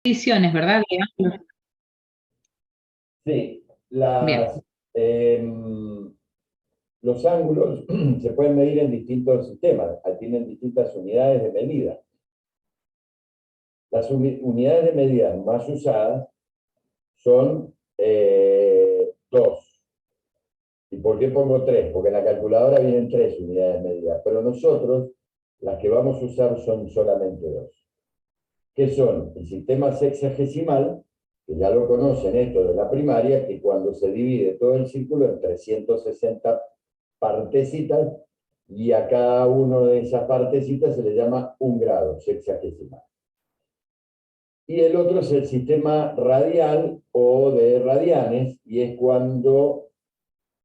mediciones, ¿verdad? Sí, Bien. los ángulos se pueden medir en distintos sistemas, tienen distintas unidades de medida. Las unidades de medida más usadas son dos. ¿Y por qué pongo tres? Porque en la calculadora vienen tres unidades de medida, pero nosotros las que vamos a usar son solamente dos. ¿Qué son? El sistema sexagesimal, que ya lo conocen esto de la primaria, que cuando se divide todo el círculo en 360 partecitas, y a cada una de esas partecitas se le llama un grado sexagesimal. Y el otro es el sistema radial o de radianes, y es cuando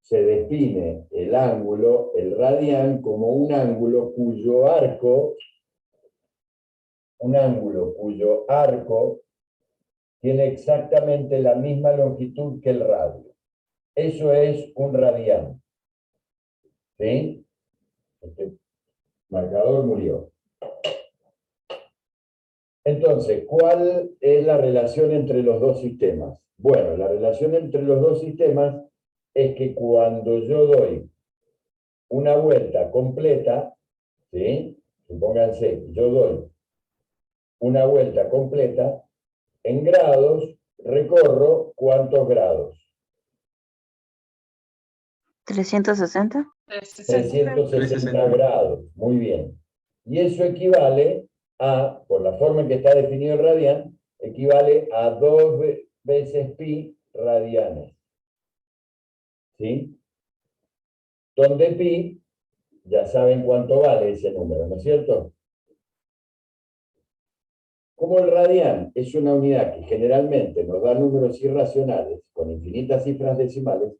se define el ángulo, el radián, como un ángulo cuyo arco tiene exactamente la misma longitud que el radio. Eso es un radián. ¿Sí? Este marcador murió. Entonces, ¿cuál es la relación entre los dos sistemas? Bueno, la relación entre los dos sistemas es que cuando yo doy una vuelta completa, ¿sí? Supónganse, yo doy una vuelta completa, en grados recorro ¿cuántos grados? 360. 360 grados, muy bien. Y eso equivale a, por la forma en que está definido el radián, equivale a 2 veces pi radianes. ¿Sí? Donde pi, ya saben cuánto vale ese número, ¿no es cierto? Como el radián es una unidad que generalmente nos da números irracionales, con infinitas cifras decimales,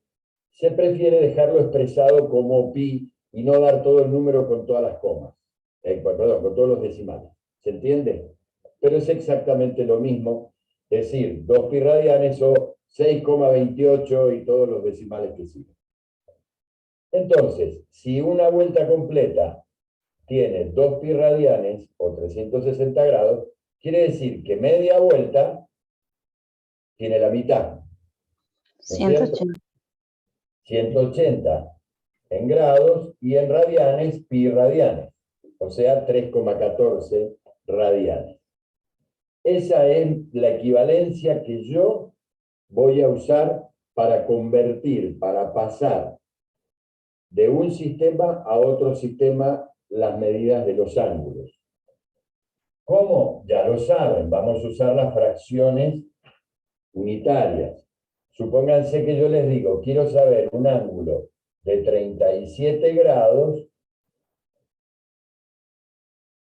se prefiere dejarlo expresado como pi y no dar todo el número con todas las comas. Perdón, con todos los decimales. ¿Se entiende? Pero es exactamente lo mismo decir 2 pi radianes o 6,28 y todos los decimales que siguen. Entonces, si una vuelta completa tiene 2 pi radianes o 360 grados, quiere decir que media vuelta tiene la mitad. ¿No es cierto? 180. 180 en grados y en radianes, pi radianes, o sea, 3,14 radianes. Esa es la equivalencia que yo voy a usar para convertir, para pasar de un sistema a otro sistema las medidas de los ángulos. ¿Cómo? Ya lo saben, vamos a usar las fracciones unitarias. Supónganse que yo les digo, quiero saber un ángulo de 37 grados,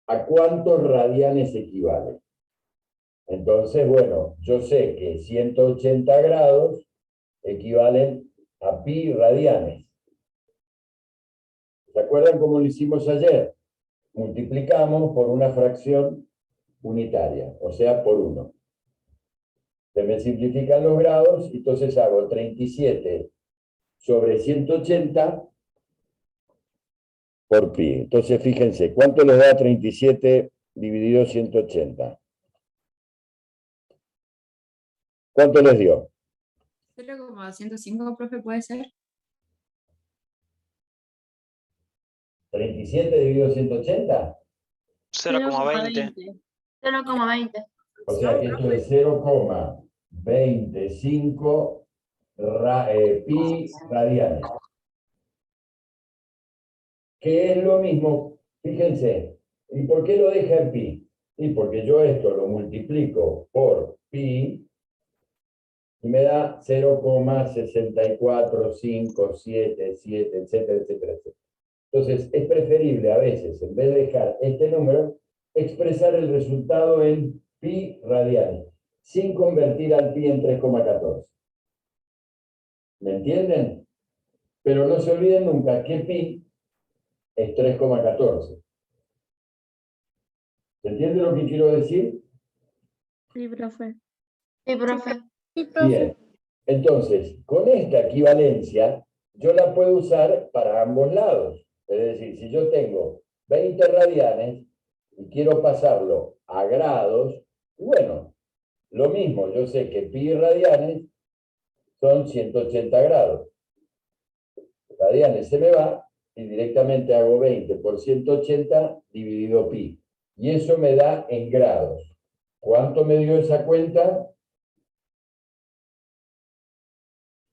¿a cuántos radianes equivale? Entonces, bueno, yo sé que 180 grados equivalen a pi radianes. ¿Se acuerdan cómo lo hicimos ayer? Multiplicamos por una fracción unitaria, o sea, por 1. Se me simplifican los grados, y entonces hago 37 sobre 180 por pi. Entonces, fíjense, ¿cuánto les da 37 dividido 180? ¿Cuánto les dio? 0,205, profe, ¿puede ser? 37 dividido 180. 0,20. 0,20. O sea que esto es 0,25 pi radianes. Que es lo mismo, fíjense, ¿y por qué lo deja en pi? Y porque yo esto lo multiplico por pi y me da 0,64577, etcétera, etcétera, etcétera. Entonces, es preferible a veces, en vez de dejar este número, expresar el resultado en pi radianes, sin convertir al pi en 3,14. ¿Me entienden? Pero no se olviden nunca que pi es 3,14. ¿Se entiende lo que quiero decir? Sí, profe. Sí, profe. Bien. Entonces, con esta equivalencia, yo la puedo usar para ambos lados. Es decir, si yo tengo 20 radianes y quiero pasarlo a grados, bueno, Lo mismo, yo sé que pi radianes son 180 grados. Radianes se me va y directamente hago 20 por 180 dividido pi. Y eso me da en grados. ¿Cuánto me dio esa cuenta?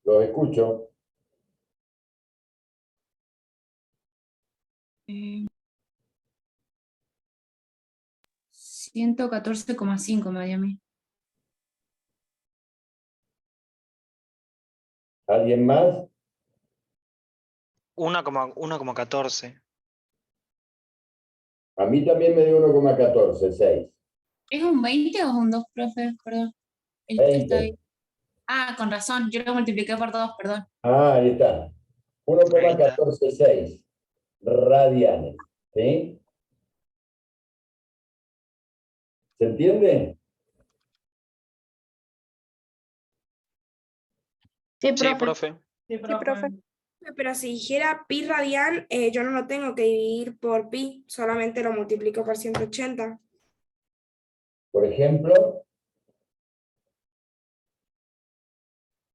Los escucho. 114,5 me dio a mí. ¿Alguien más? 1,14. A mí también me dio 1,14, 6. ¿Es un 20 o es un 2, profe? Perdón. El que está ahí. 20. Ah, con razón, yo lo multipliqué por 2, perdón. Ah, ahí está. Ahí está. 1,146 radianes. ¿Sí? ¿Se entiende? Sí, Sí, profe. profe. Sí, Sí, profe. Pero si dijera pi radian, yo no lo tengo que dividir por pi, solamente lo multiplico por 180. Por ejemplo,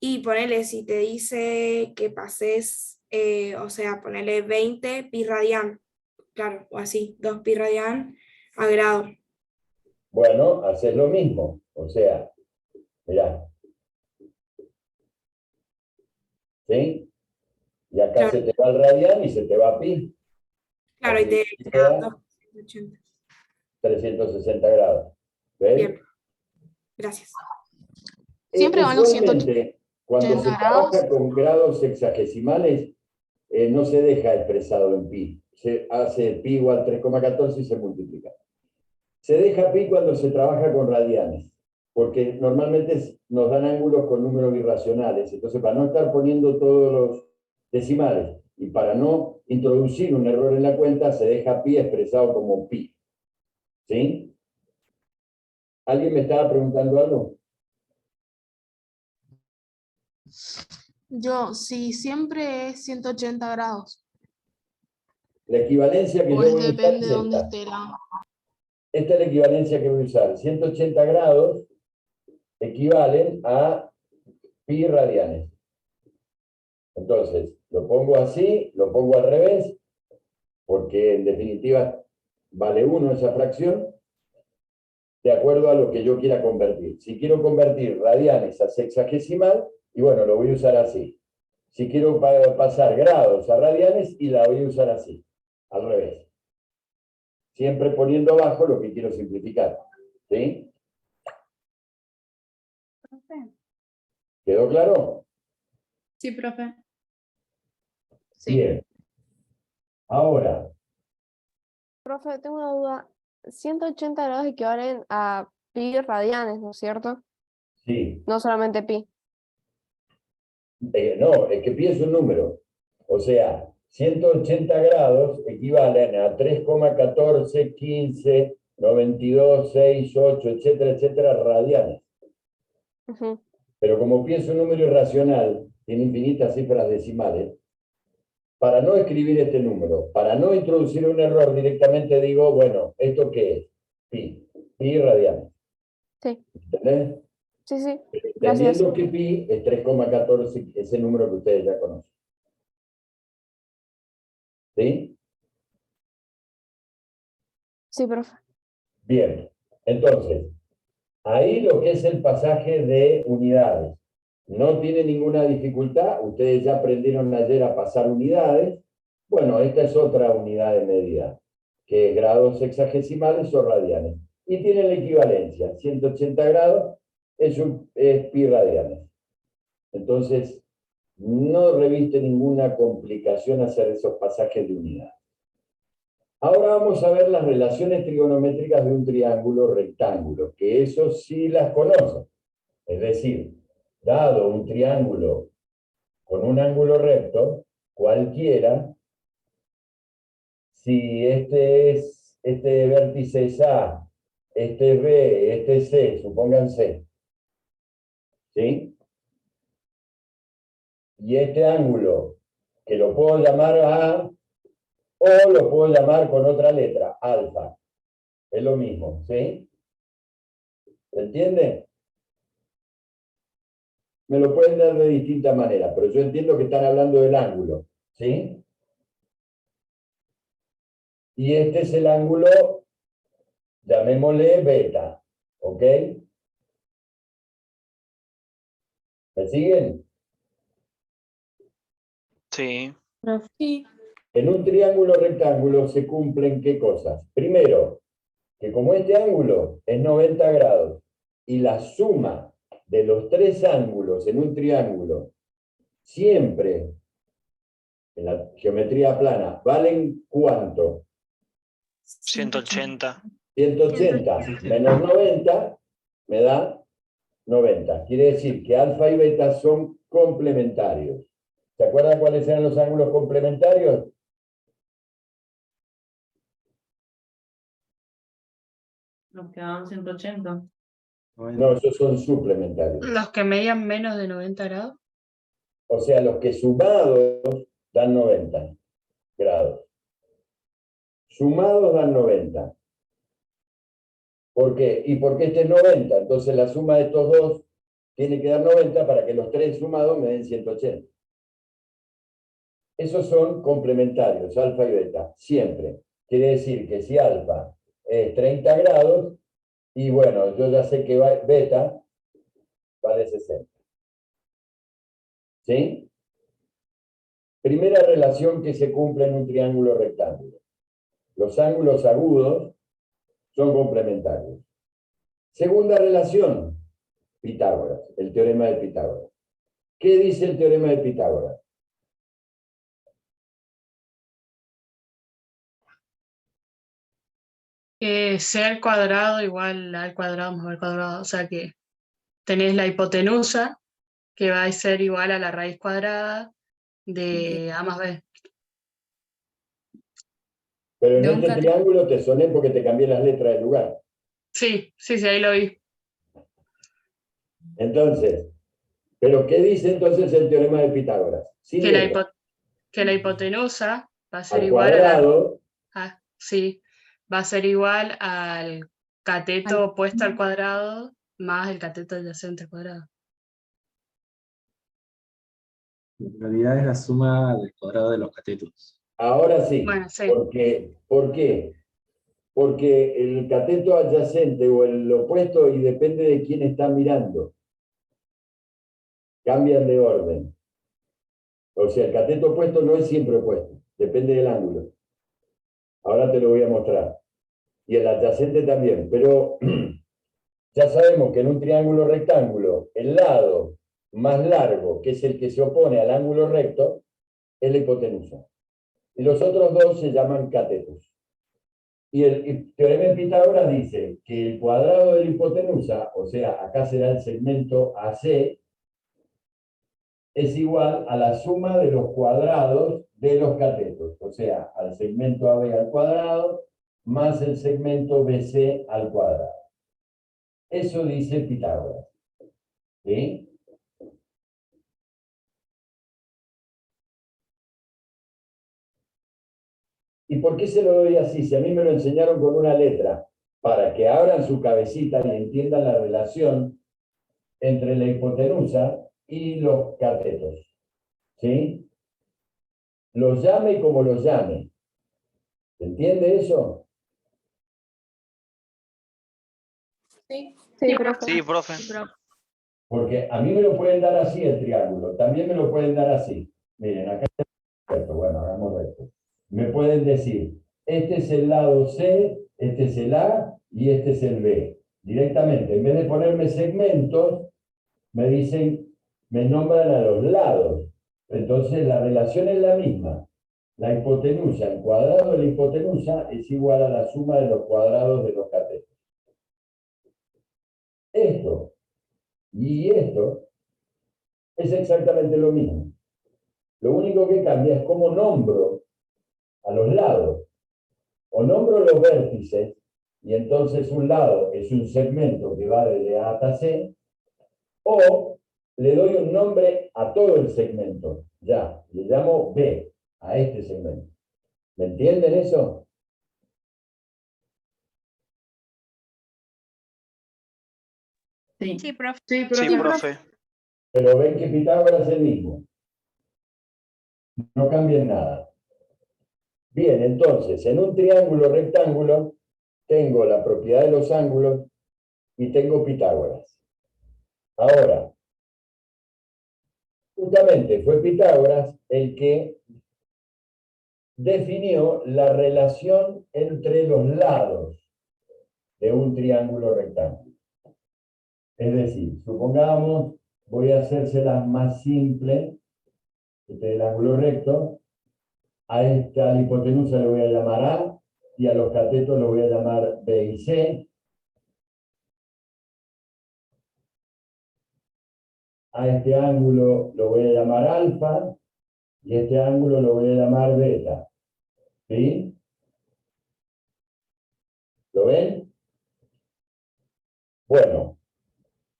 Y ponele, si te dice que pases, o sea, ponele 20 pi radian, claro, o así, 2 pi radian a grado. bueno, haces lo mismo. O sea, mirá. ¿Sí? Y acá Claro, se te va el radian y se te va pi. claro, y Así te que da queda 2 por 180. 360 grados. ¿Ves? Bien, gracias. Siempre van los 180 Usualmente, cuando se grados. trabaja con grados sexagesimales, no se deja expresado en pi. Se hace pi igual 3,14 y se multiplica. Se deja pi cuando se trabaja con radianes, porque normalmente nos dan ángulos con números irracionales. Entonces, para no estar poniendo todos los decimales y para no introducir un error en la cuenta, se deja pi expresado como pi. ¿Sí? ¿Alguien me estaba preguntando algo? Yo, sí, siempre es 180 grados. La equivalencia que O yo es voy a usar depende es de dónde esta. esté la. Esta es la equivalencia que voy a usar. 180 grados equivalen a pi radianes. Entonces, lo pongo así, lo pongo al revés, porque en definitiva vale 1 esa fracción, de acuerdo a lo que yo quiera convertir. Si quiero convertir radianes a sexagesimal, y bueno, lo voy a usar así. Si quiero pasar grados a radianes, y la voy a usar así, al revés. Siempre poniendo abajo lo que quiero simplificar. ¿Sí? ¿Quedó claro? Sí, profe. Sí. Bien. Ahora, Profe, tengo una duda. 180 grados equivalen a pi radianes, ¿no es cierto? sí. No solamente pi. No, es que pi es un número. O sea, 180 grados equivalen a 3,14, 15, 92, 6, 8, etcétera, etcétera, radianes. Ujú. Pero como pi es un número irracional, tiene infinitas cifras decimales, para no escribir este número, para no introducir un error directamente digo, bueno, ¿esto qué es? Pi radianes. Sí, ¿Entendés? sí, sí. Gracias. Entendiendo que pi es 3,14, ese número que ustedes ya conocen. ¿Sí? Sí, profe. Bien, entonces, ahí lo que es el pasaje de unidades. No tiene ninguna dificultad, ustedes ya aprendieron ayer a pasar unidades. Bueno, esta es otra unidad de medida, que es grados sexagesimales o radianes. Y tiene la equivalencia, 180 grados es pi radianes. Entonces, no reviste ninguna complicación hacer esos pasajes de unidad. Ahora vamos a ver las relaciones trigonométricas de un triángulo rectángulo, que eso sí las conocen. Es decir, dado un triángulo con un ángulo recto, cualquiera, si este vértice es A, este es B, este es C, supongan C, ¿sí? Y este ángulo, que lo puedo llamar A, o lo puedo llamar con otra letra, alfa. Es lo mismo, ¿sí? ¿Se entiende? me lo pueden dar de distintas maneras, pero yo entiendo que están hablando del ángulo, ¿sí? Y este es el ángulo, llamémosle beta, ¿ok? ¿Me siguen? Sí. Sí. En un triángulo rectángulo se cumplen ¿qué cosas? Primero, que como este ángulo es 90 grados y la suma de los tres ángulos en un triángulo siempre en la geometría plana valen ¿cuánto? 180. 180 menos 90 me da 90. Quiere decir que alfa y beta son complementarios. ¿Se acuerdan cuáles eran los ángulos complementarios? Los que daban 180. No, esos son suplementarios. Los que medían menos de 90 grados. O sea, los que sumados dan 90 grados. Sumados dan 90. ¿Por qué? Y porque este es 90, entonces la suma de estos dos tiene que dar 90 para que los tres sumados me den 180. Esos son complementarios, alfa y beta, siempre. Quiere decir que si alfa es 30 grados, y bueno, yo ya sé que beta vale 60. ¿Sí? Primera relación que se cumple en un triángulo rectángulo. Los ángulos agudos son complementarios. Segunda relación, Pitágoras, el teorema de Pitágoras. ¿Qué dice el teorema de Pitágoras? Que sea el cuadrado igual al cuadrado más al cuadrado. O sea que tenés la hipotenusa, que va a ser igual a la raíz cuadrada de A más B. Pero en De un este cateto. triángulo te soné porque te cambié las letras del lugar. Sí, ahí lo vi. Entonces, ¿pero qué dice entonces el teorema de Pitágoras? Sin Que la, letras. que la hipotenusa va a ser Al igual a la... cuadrado, sí, va a ser igual al cateto opuesto al cuadrado más el cateto adyacente al cuadrado. En realidad es la suma del cuadrado de los catetos. ahora sí. Bueno, sí. ¿Por qué? Porque el cateto adyacente o el opuesto, y depende de quién está mirando, cambian de orden. O sea, el cateto opuesto no es siempre opuesto, depende del ángulo. Ahora te lo voy a mostrar. Y el adyacente también, pero ya sabemos que en un triángulo rectángulo, el lado más largo, que es el que se opone al ángulo recto, es la hipotenusa. Y los otros dos se llaman catetos. Y el teorema de Pitágoras dice que el cuadrado de la hipotenusa, o sea, acá será el segmento AC, es igual a la suma de los cuadrados de los catetos, o sea, al segmento AB al cuadrado más el segmento BC al cuadrado. Eso dice Pitágoras. ¿Sí? ¿Y por qué se lo doy así? Si a mí me lo enseñaron con una letra, para que abran su cabecita y entiendan la relación entre la hipotenusa y los catetos. ¿Sí? Los llame como los llame. ¿Se entiende eso? Sí. Sí, profe. Sí, profe. Porque a mí me lo pueden dar así el triángulo, también me lo pueden dar así. Miren, acá está recto, bueno, hagamos recto. Me pueden decir, este es el lado C, este es el A y este es el B. Directamente, en vez de ponerme segmentos, me dicen, me nombran a los lados. Entonces la relación es la misma. La hipotenusa, el cuadrado de la hipotenusa es igual a la suma de los cuadrados de los catetos. Esto y esto es exactamente lo mismo. Lo único que cambia es cómo nombro a los lados. O nombro los vértices, y entonces un lado es un segmento que va desde A hasta C, o le doy un nombre a todo el segmento. Ya, le llamo B a este segmento. ¿Me entienden eso? Sí, Sí, profe. sí, Sí, profe. profe. Pero ven que Pitágoras es el mismo. No cambia en nada. Bien, entonces, en un triángulo rectángulo tengo la propiedad de los ángulos y tengo Pitágoras. Ahora, justamente fue Pitágoras el que definió la relación entre los lados de un triángulo rectángulo. Es decir, supongamos, voy a hacérselas más simple, este es el ángulo recto, a esta hipotenusa le voy a llamar A, y a los catetos los voy a llamar B y C. A este ángulo lo voy a llamar alfa, y este ángulo lo voy a llamar beta. ¿Sí? ¿Lo ven? Bueno,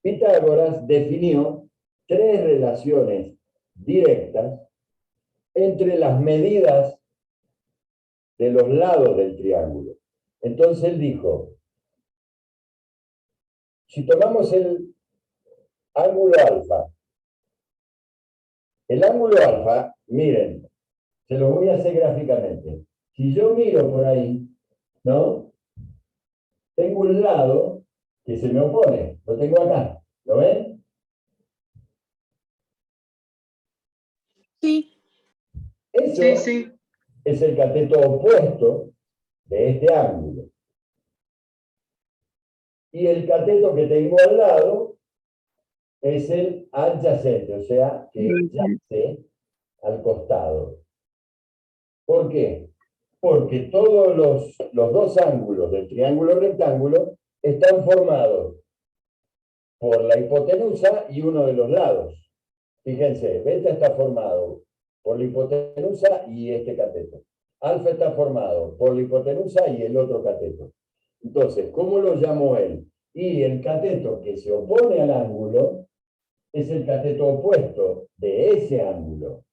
Pitágoras definió tres relaciones directas entre las medidas de los lados del triángulo. Entonces él dijo, si tomamos el ángulo alfa, miren, se lo voy a hacer gráficamente. Si yo miro por ahí, ¿no? Tengo un lado que se me opone, lo tengo acá, ¿lo ven? Sí. Eso Sí, sí. es el cateto opuesto de este ángulo. Y el cateto que tengo al lado es el adyacente, o sea, que yace al costado. ¿Por qué? Porque todos los dos ángulos del triángulo rectángulo están formados por la hipotenusa y uno de los lados. Fíjense, beta está formado por la hipotenusa y este cateto. Alfa está formado por la hipotenusa y el otro cateto. Entonces, ¿cómo lo llamó él? Y el cateto que se opone al ángulo es el cateto opuesto de ese ángulo.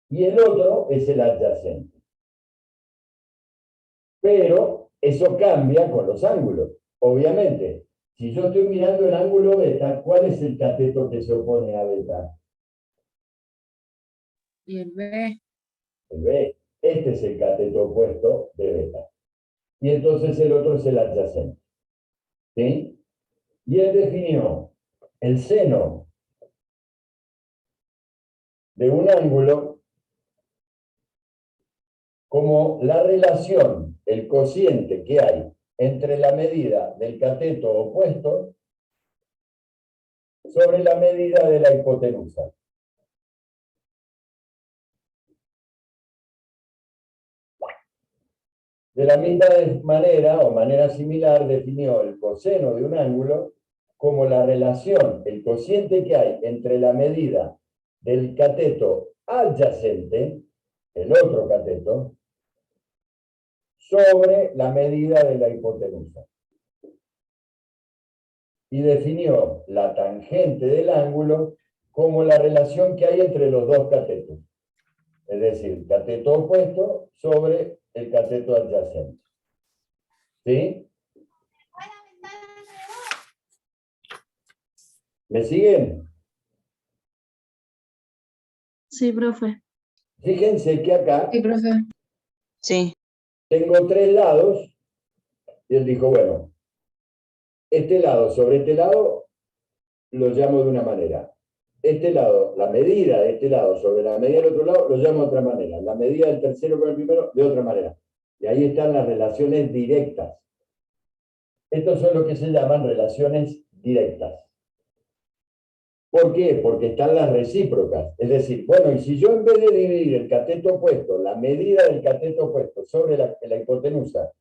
Y el otro es el adyacente. Pero eso cambia con los ángulos. Obviamente, si yo estoy mirando el ángulo beta, ¿cuál es el cateto que se opone a beta? Y el B. El B. Este es el cateto opuesto de beta. Y entonces el otro es el adyacente. ¿Sí? Y él definió el seno de un ángulo como la relación, el cociente que hay entre la medida del cateto opuesto sobre la medida de la hipotenusa. De la misma manera o manera similar definió el coseno de un ángulo como la relación, el cociente que hay entre la medida del cateto adyacente, el otro cateto, sobre la medida de la hipotenusa. Y definió la tangente del ángulo como la relación que hay entre los dos catetos. Es decir, cateto opuesto sobre el cateto adyacente. ¿Sí? ¿Me siguen? Sí, profe. Fíjense que acá Sí, profe. Sí. tengo tres lados, y él dijo, bueno, este lado sobre este lado lo llamo de una manera. Este lado, la medida de este lado sobre la medida del otro lado, lo llamo de otra manera. La medida del tercero con el primero, de otra manera. Y ahí están las relaciones directas. Estos son lo que se llaman relaciones directas. ¿Por qué? Porque están las recíprocas. Es decir, bueno, y si yo en vez de dividir el cateto opuesto, la medida del cateto opuesto sobre la hipotenusa,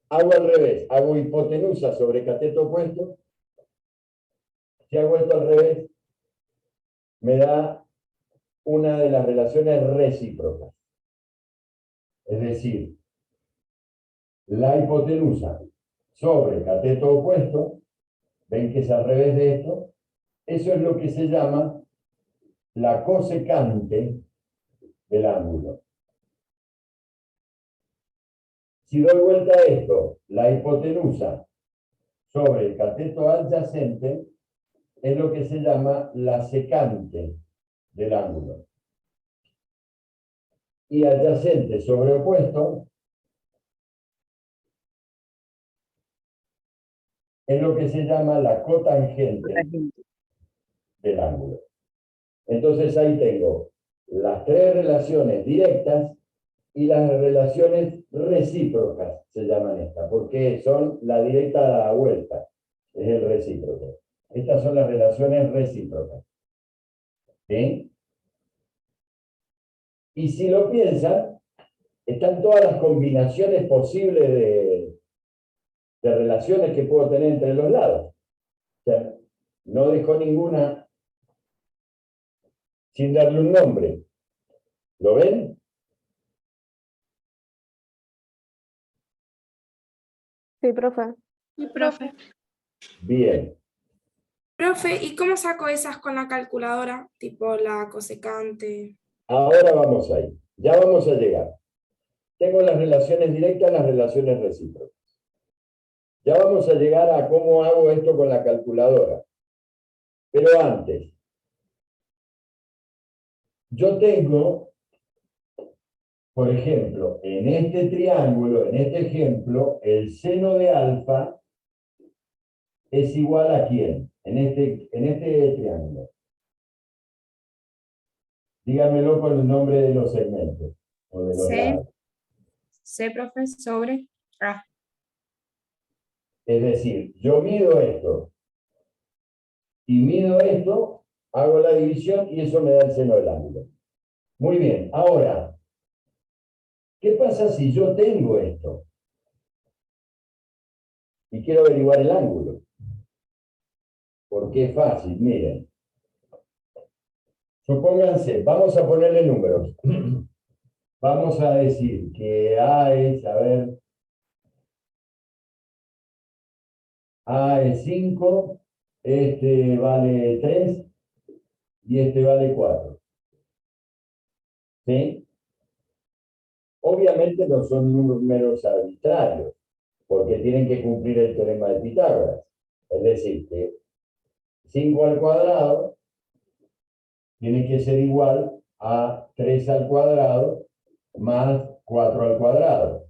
hago al revés, hago hipotenusa sobre cateto opuesto, si hago esto al revés, me da una de las relaciones recíprocas. Es decir, la hipotenusa sobre cateto opuesto, ven que es al revés de esto, eso es lo que se llama la cosecante del ángulo. Si doy vuelta a esto, la hipotenusa sobre el cateto adyacente, es lo que se llama la secante del ángulo. Y adyacente sobre opuesto es lo que se llama la cotangente del ángulo. Entonces ahí tengo las tres relaciones directas y las relaciones recíprocas, se llaman estas, porque son la directa a la vuelta, es el recíproco. Estas son las relaciones recíprocas. ¿Sí? Y si lo piensan, están todas las combinaciones posibles de relaciones que puedo tener entre los lados. O sea, no dejo ninguna sin darle un nombre. ¿Lo ven? Sí, profe. Sí, profe. Bien. Profe, ¿y cómo saco esas con la calculadora? Tipo la cosecante. Ahora vamos ahí. Ya vamos a llegar. Tengo las relaciones directas, las relaciones recíprocas. Ya vamos a llegar a cómo hago esto con la calculadora. Pero antes, yo tengo, por ejemplo, en este triángulo, en este ejemplo, el seno de alfa es igual a ¿quién? En este triángulo. Díganmelo con el nombre de los segmentos. O de los lados. C, profe, sobre A. Es decir, yo mido esto y mido esto, hago la división y eso me da el seno del ángulo. Muy bien, ahora, ¿qué pasa si yo tengo esto? Y quiero averiguar el ángulo. Porque es fácil, miren. Supónganse, vamos a ponerle números. Vamos a decir que A es, a ver, A es 5, este vale 3 y este vale 4. ¿Sí? Obviamente no son números arbitrarios, porque tienen que cumplir el teorema de Pitágoras. Es decir, que 5 al cuadrado tiene que ser igual a 3 al cuadrado más 4 al cuadrado.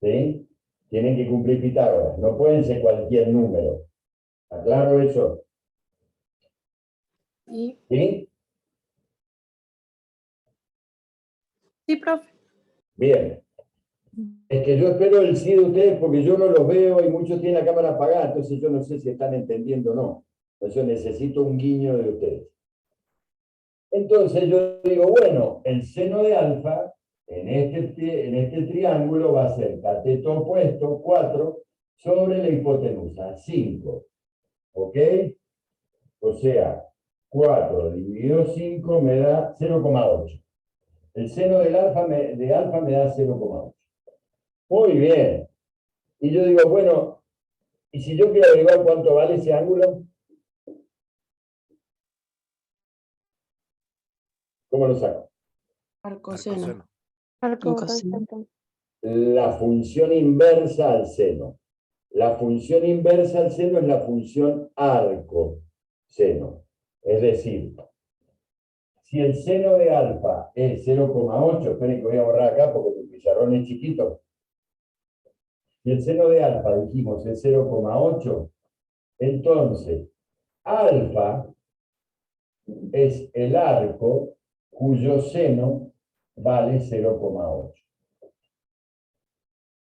¿Sí? Tienen que cumplir Pitágoras. No pueden ser cualquier número. ¿Está claro eso? Sí. ¿Sí? Sí, profe. Bien. Es que yo espero el sí de ustedes porque yo no los veo y muchos tienen la cámara apagada, entonces yo no sé si están entendiendo o no. Por eso necesito un guiño de ustedes. Entonces yo digo, bueno, el seno de alfa en este triángulo va a ser cateto opuesto, 4, sobre la hipotenusa, 5. ¿Ok? O sea, 4 dividido 5 me da 0,8. El seno de alfa me da 0,8. Muy bien. Y yo digo, bueno, ¿y si yo quiero averiguar cuánto vale ese ángulo? ¿Cómo lo saco? Arcoseno. Arco Coseno. tangente. La función inversa al seno. La función inversa al seno es la función arco-seno. Es decir, si el seno de alfa es 0,8, esperen que voy a borrar acá porque el pizarrón es chiquito. Si el seno de alfa, dijimos, es 0,8, entonces alfa es el arco cuyo seno vale 0,8.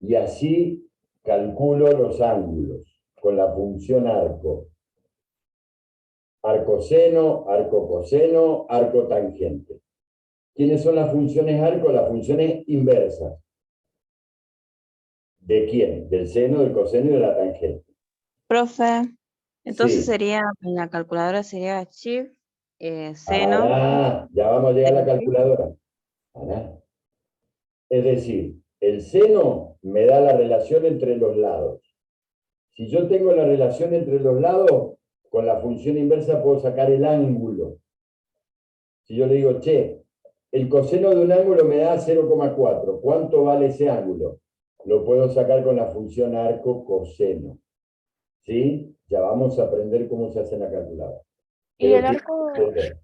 Y así calculo los ángulos con la función arco. Arcoseno, arcocoseno, arcotangente. ¿Quiénes son las funciones arco? Las funciones inversas. ¿De quién? Del seno, del coseno y de la tangente. Profe, entonces Sí. sería, en la calculadora sería Shift, seno. Pará, ya vamos a llegar a la calculadora. Pará. Es decir, el seno me da la relación entre los lados. Si yo tengo la relación entre los lados, con la función inversa puedo sacar el ángulo. Si yo le digo, che, el coseno de un ángulo me da 0,4. ¿Cuánto vale ese ángulo? Lo puedo sacar con la función arco coseno. ¿Sí? Ya vamos a aprender cómo se hace en la calculadora. Y Pero el tienes que arco, aprender.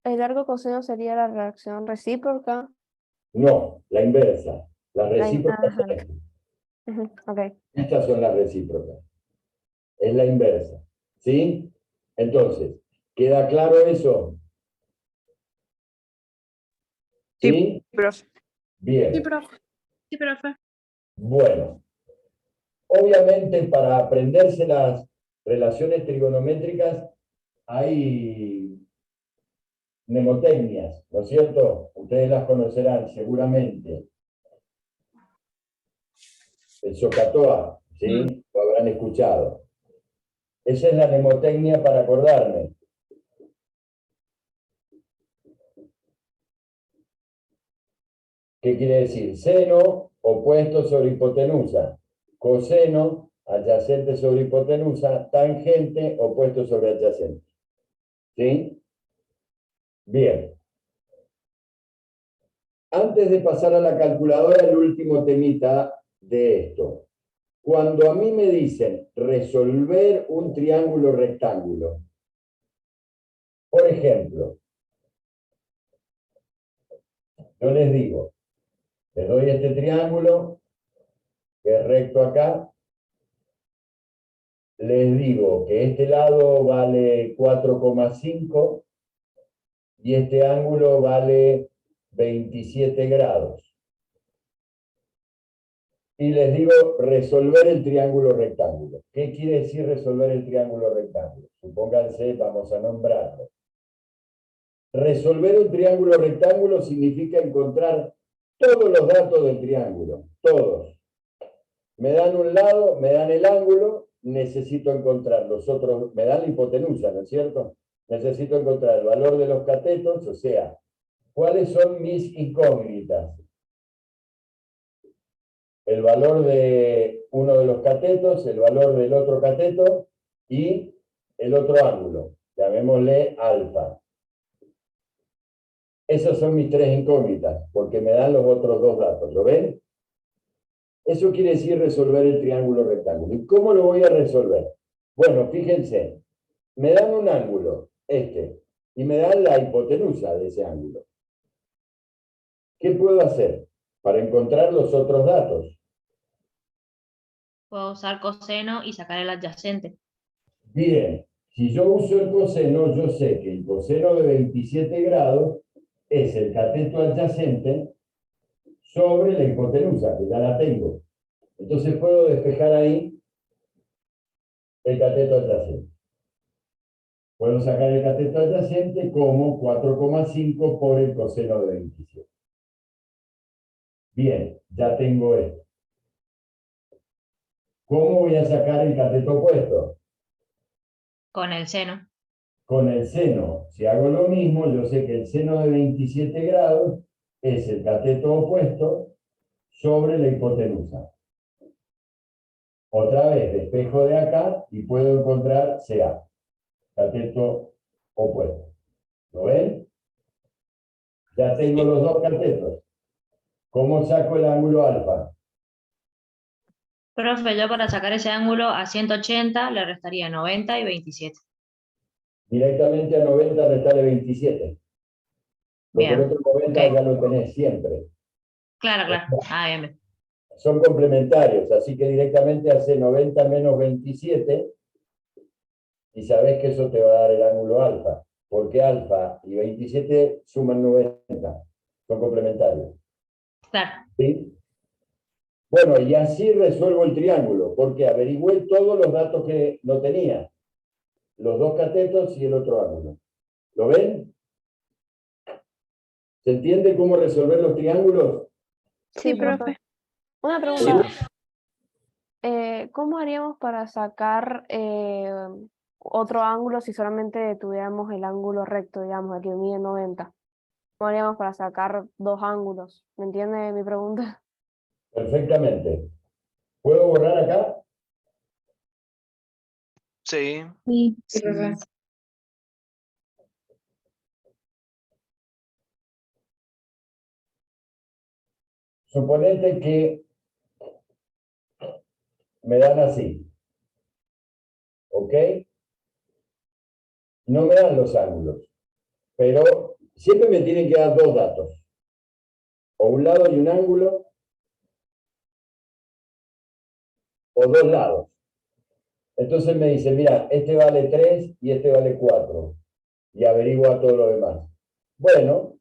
el arco coseno sería la reacción recíproca. No, la inversa. Las recíprocas Ajá. son estas. Ujú, ok. Estas son las recíprocas. Es la inversa. ¿Sí? Entonces, ¿queda claro eso? ¿Sí? profe. Bien. Sí, profe. Sí, profe. Bueno, obviamente para aprenderse las relaciones trigonométricas hay mnemotecnias, ¿no es cierto? Ustedes las conocerán seguramente. El SOHCAHTOA, ¿sí? Lo habrán escuchado. Esa es la mnemotecnia para acordarme. ¿Qué quiere decir? Seno opuesto sobre hipotenusa. Coseno adyacente sobre hipotenusa. Tangente opuesto sobre adyacente. ¿Sí? Bien. Antes de pasar a la calculadora, el último temita de esto. Cuando a mí me dicen resolver un triángulo rectángulo, por ejemplo, yo les digo, les doy este triángulo, que es recto acá, les digo que este lado vale 4,5 y este ángulo vale 27 grados. Y les digo resolver el triángulo rectángulo. ¿Qué quiere decir resolver el triángulo rectángulo? Supónganse, vamos a nombrarlo. Resolver un triángulo rectángulo significa encontrar todos los datos del triángulo, todos. Me dan un lado, me dan el ángulo, necesito encontrar los otros, me dan la hipotenusa, ¿no es cierto? Necesito encontrar el valor de los catetos, o sea, ¿cuáles son mis incógnitas? El valor de uno de los catetos, el valor del otro cateto y el otro ángulo. Llamémosle alfa. Esas son mis tres incógnitas, porque me dan los otros dos datos. ¿Lo ven? Eso quiere decir resolver el triángulo rectángulo. ¿Y cómo lo voy a resolver? Bueno, fíjense, me dan un ángulo, este, y me dan la hipotenusa de ese ángulo. ¿Qué puedo hacer para encontrar los otros datos? Puedo usar coseno y sacar el adyacente. Bien, si yo uso el coseno, yo sé que el coseno de 27 grados es el cateto adyacente sobre la hipotenusa, que ya la tengo. Entonces puedo despejar ahí el cateto adyacente. Puedo sacar el cateto adyacente como 4,5 por el coseno de 27. Bien, ya tengo esto. ¿Cómo voy a sacar el cateto opuesto? Con el seno. Con el seno. Si hago lo mismo, yo sé que el seno de 27 grados es el cateto opuesto sobre la hipotenusa. Otra vez, despejo de acá y puedo encontrar CA, cateto opuesto. ¿Lo ven? Ya tengo los dos catetos. ¿Cómo saco el ángulo alfa? Profe, yo para sacar ese ángulo a 180 le restaría 90 y 27. Directamente a 90 restarle 27. Porque el Bien. otro 90 Ok. ya lo tenés siempre. Claro, claro. Ah, bien, bien. Son complementarios, así que directamente hace 90 menos 27 y sabés que eso te va a dar el ángulo alfa, porque alfa y 27 suman 90, son complementarios. Claro. ¿Sí? Bueno, y así resuelvo el triángulo, porque averigüé todos los datos que no tenía, los dos catetos y el otro ángulo. ¿Lo ven? ¿Se entiende cómo resolver los triángulos? Sí, profe. Una ¿Sí? pregunta, ¿cómo haríamos para sacar otro ángulo si solamente tuviéramos el ángulo recto, digamos, el que mide 90? ¿Cómo haríamos para sacar dos ángulos? ¿Me entiende mi pregunta? Perfectamente. ¿Puedo borrar acá? Sí. Sí, Sí, profe. Suponete que me dan así. ¿ok? No me dan los ángulos, pero siempre me tienen que dar dos datos. O un lado y un ángulo, o dos lados. Entonces me dice, mira, este vale 3 y este vale 4. Y averigua todo lo demás. Bueno,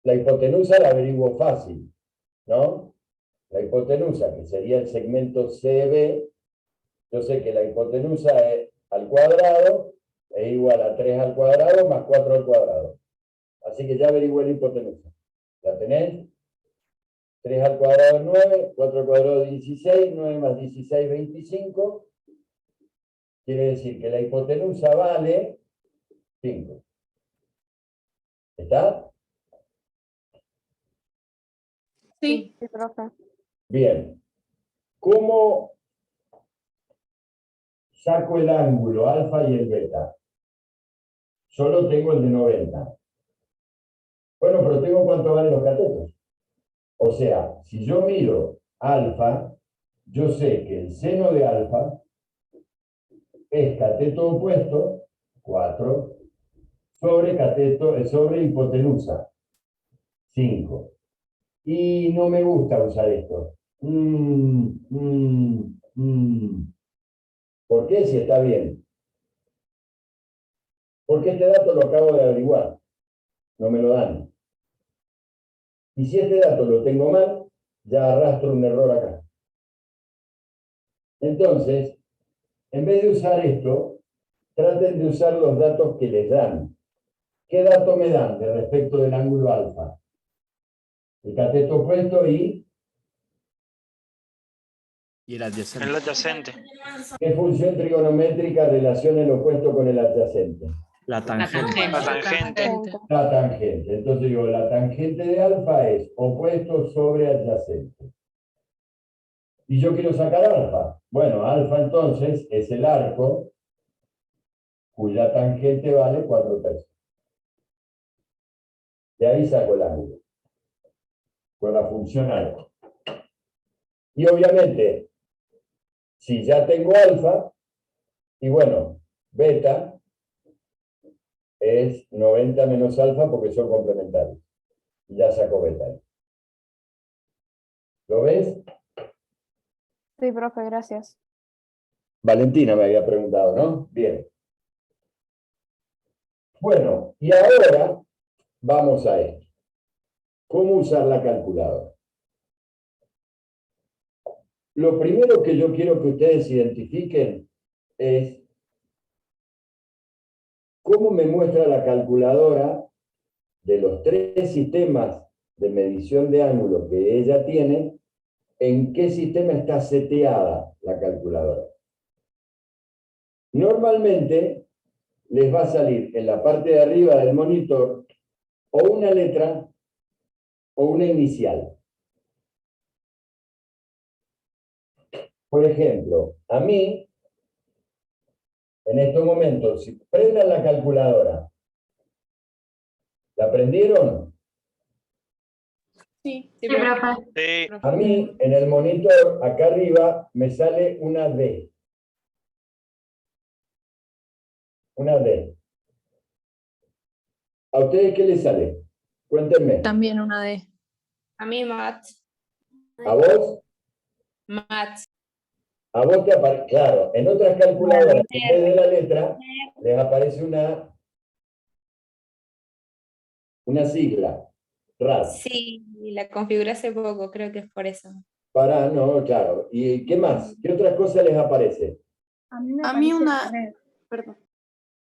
la hipotenusa la averiguo fácil, ¿no? La hipotenusa, que sería el segmento CB, yo sé que la hipotenusa es al cuadrado es igual a 3 al cuadrado más 4 al cuadrado. Así que ya averigué la hipotenusa. ¿La tenés? 3 al cuadrado es 9, 4 al cuadrado es 16, 9 más 16, 25. Quiere decir que la hipotenusa vale 5. ¿Está? Sí. Sí, profe. Bien. ¿Cómo saco el ángulo alfa y el beta? Solo tengo el de 90. Bueno, pero tengo cuánto valen los catetos. O sea, si yo miro alfa, yo sé que el seno de alfa es cateto opuesto, 4, sobre hipotenusa, 5. Y no me gusta usar esto. ¿Por qué? Si está bien. Porque este dato lo acabo de averiguar. No me lo dan. Y si este dato lo tengo mal, ya arrastro un error acá. Entonces, en vez de usar esto, traten de usar los datos que les dan. ¿Qué dato me dan de respecto del ángulo alfa? El cateto opuesto y el adyacente. El adyacente. ¿qué función trigonométrica relaciona el opuesto con el adyacente? La tangente. La tangente. La tangente. Entonces digo, la tangente de alfa es opuesto sobre adyacente. Y yo quiero sacar alfa. Bueno, alfa entonces es el arco cuya tangente vale 4/3. De ahí saco el ángulo. Con la función arco. Y obviamente, si ya tengo alfa, y bueno, beta es 90 menos alfa porque son complementarios. Y ya saco beta. ¿Lo ves? Sí, profe, gracias. Valentina me había preguntado, ¿no? Bien. Bueno, y ahora vamos a esto. ¿Cómo usar la calculadora? Lo primero que yo quiero que ustedes identifiquen es cómo me muestra la calculadora de los 3 sistemas de medición de ángulo que ella tiene, en qué sistema está seteada la calculadora. Normalmente les va a salir en la parte de arriba del monitor o una letra o una inicial. Por ejemplo, a mí, en estos momentos, si prendan la calculadora, ¿la prendieron? Sí. Sí, profe. Sí. A mí, en el monitor, acá arriba, me sale una D. Una D. ¿A ustedes qué les sale? Cuéntenme. También una D. A mí, Matt. ¿A vos? Matt. A vos te aparece, claro, en otras calculadoras, en vez de la letra, les aparece una sigla, RAD. Sí, la configuré hace poco, creo que es por eso. No, claro. ¿Y qué más? ¿Qué otras cosas les aparece? A mí una, perdón.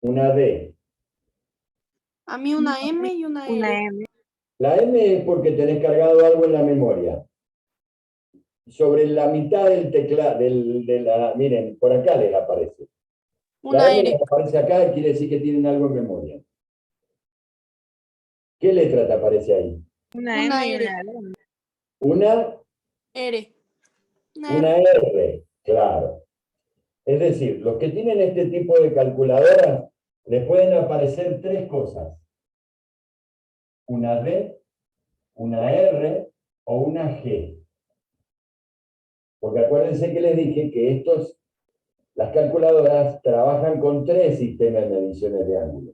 Una D. A mí una M y una Una L. M. La M es porque tenés cargado algo en la memoria. Sobre la mitad del teclado, miren, por acá les aparece. Una La M R. les aparece acá, quiere decir que tienen algo en memoria. ¿Qué letra te aparece ahí? Una Una M y R. una L. Una R. Una R, claro. Es decir, los que tienen este tipo de calculadoras les pueden aparecer 3 cosas. Una D, una R o una G. Porque acuérdense que les dije que estos Las calculadoras trabajan con 3 sistemas de mediciones de ángulo.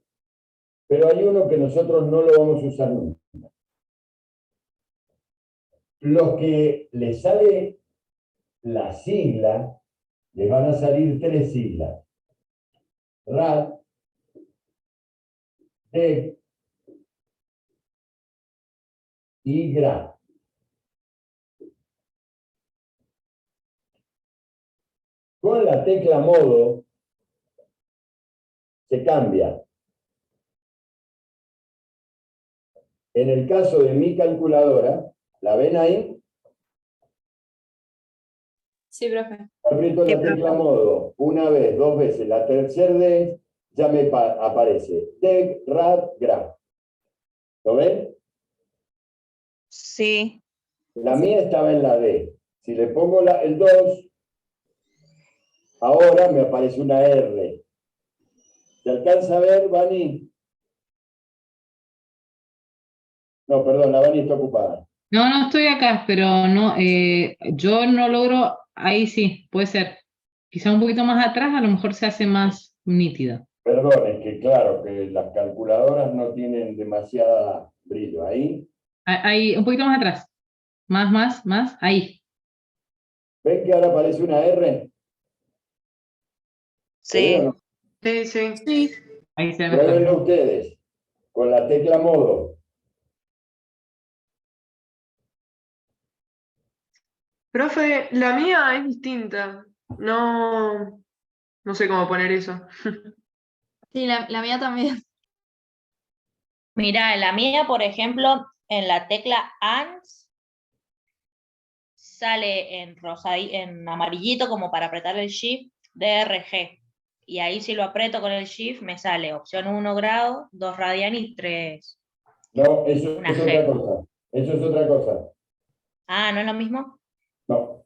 Pero hay uno que nosotros no lo vamos a usar nunca. Los que les sale la sigla, les van a salir 3 siglas. Rad, Dec y Gra. Con la tecla modo se cambia. En el caso de mi calculadora, ¿la ven ahí? Sí, profe. Aprieto la tecla modo una vez, 2 veces. La tercera vez ya me aparece Dec, Rad, Gra. ¿Lo ven? Sí. La mía estaba en la D. Si le pongo el 2, ahora me aparece una R. ¿Se alcanza a ver, Vani? No, perdón, la Vani está ocupada. No, no estoy acá, pero no, yo no logro, ahí sí, puede ser. Quizá un poquito más atrás, a lo mejor se hace más nítido. Perdón, es que claro, que las calculadoras no tienen demasiada brillo. Ahí. Ahí, un poquito más atrás. Más, ahí. ¿Ven que ahora aparece una R? ¿Se ve o no? Sí, sí. Sí. Ahí se ve mejor. Pruébenlo ustedes, con la tecla modo. Profe, la mía es distinta. No sé cómo poner eso. Sí, la mía también. Mira, la mía, por ejemplo, en la tecla ANS sale en amarillito como para apretar el Shift, DRG. Y ahí si lo aprieto con el Shift me sale opción 1 grado, 2 radian y 3. No, eso Una es G. otra cosa. Eso es otra cosa. Ah, ¿no es lo mismo? No.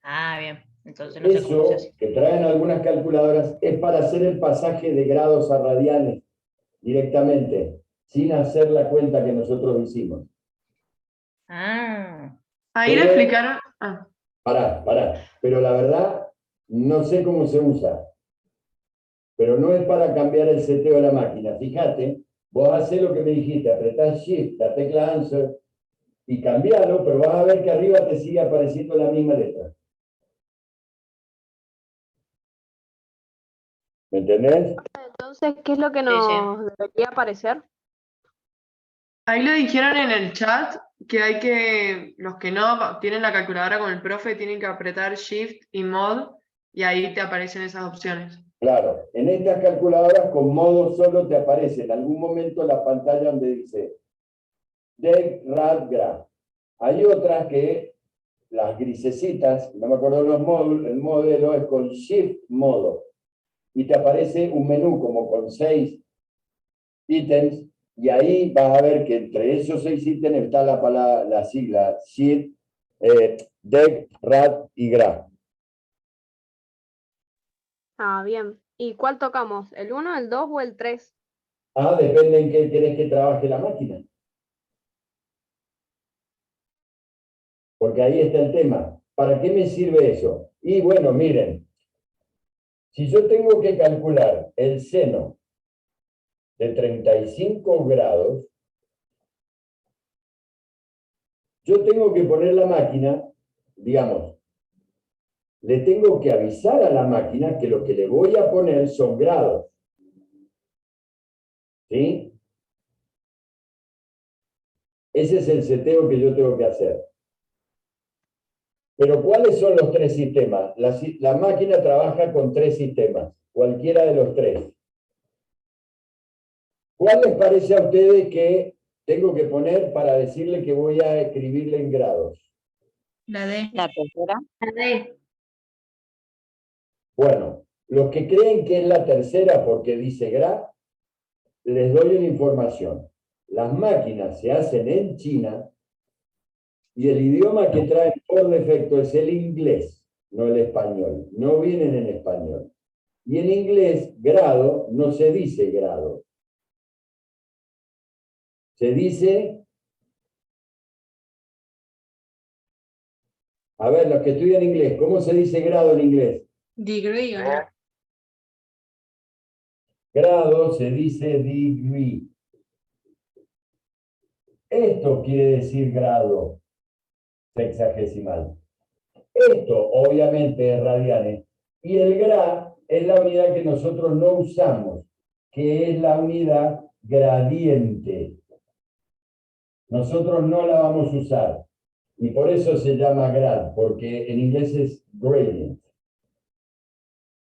Ah, bien. Entonces no sé cómo se Eso hace. que traen algunas calculadoras es para hacer el pasaje de grados a radianes directamente, sin hacer la cuenta que nosotros hicimos. Ah. Ahí le Pero, explicaron. pará. Pero la verdad, no sé cómo se usa. Pero no es para cambiar el seteo de la máquina. Fíjate, vos hacés lo que me dijiste, apretás Shift, la tecla Answer, y cambialo, pero vas a ver que arriba te sigue apareciendo la misma letra. ¿Me entendés? Entonces, ¿qué es lo que nos debería aparecer? Ahí le dijeron en el chat que los que no tienen la calculadora con el profe, tienen que apretar Shift y Mod y ahí te aparecen esas opciones. Claro, en estas calculadoras con modo solo te aparece en algún momento la pantalla donde dice Dec, Rad, Gra. Hay otras que, las grisecitas, no me acuerdo los módulos, el modelo es con Shift Modo. Y te aparece un menú como con 6 ítems, y ahí vas a ver que entre esos 6 ítems está la sigla Shift, Dec, Rad y Gra. Ah, bien. ¿Y cuál tocamos? ¿El 1, el 2 o el 3? Ah, depende en qué querés que trabaje la máquina. Porque ahí está el tema. ¿Para qué me sirve eso? Y bueno, miren, si yo tengo que calcular el seno de 35 grados, yo tengo que poner la máquina, digamos, le tengo que avisar a la máquina que lo que le voy a poner son grados. ¿Sí? Ese es el seteo que yo tengo que hacer. Pero ¿cuáles son los 3 sistemas? La máquina trabaja con 3 sistemas, cualquiera de los 3. ¿Cuál les parece a ustedes que tengo que poner para decirle que voy a escribirle en grados? La D. La tercera. La D. Bueno, los que creen que es la tercera porque dice gra, les doy una información. Las máquinas se hacen en China y el idioma que traen por defecto es el inglés, no el español. No vienen en español. Y en inglés, grado no se dice grado. Se dice... A ver, los que estudian inglés, ¿cómo se dice grado en inglés? Degree, ¿o no? Grado se dice degree. Esto quiere decir grado sexagesimal. Esto obviamente es radianes. Y el gra es la unidad que nosotros no usamos, que es la unidad gradiente. Nosotros no la vamos a usar. Y por eso se llama grad, porque en inglés es gradient.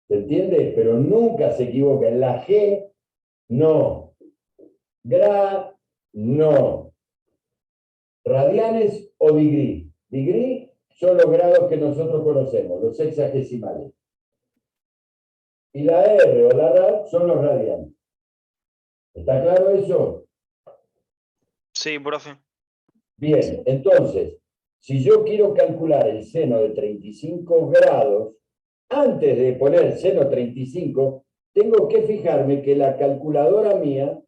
¿Se entiende? Pero nunca se equivoca. En la G, no. Grad, no. Radianes o degree. Degree son los grados que nosotros conocemos, los sexagesimales. Y la R o la rad son los radianes. ¿Está claro eso? Sí, profe. Bien, entonces, si yo quiero calcular el seno de 35 grados, antes de poner seno 35, tengo que fijarme que la calculadora mía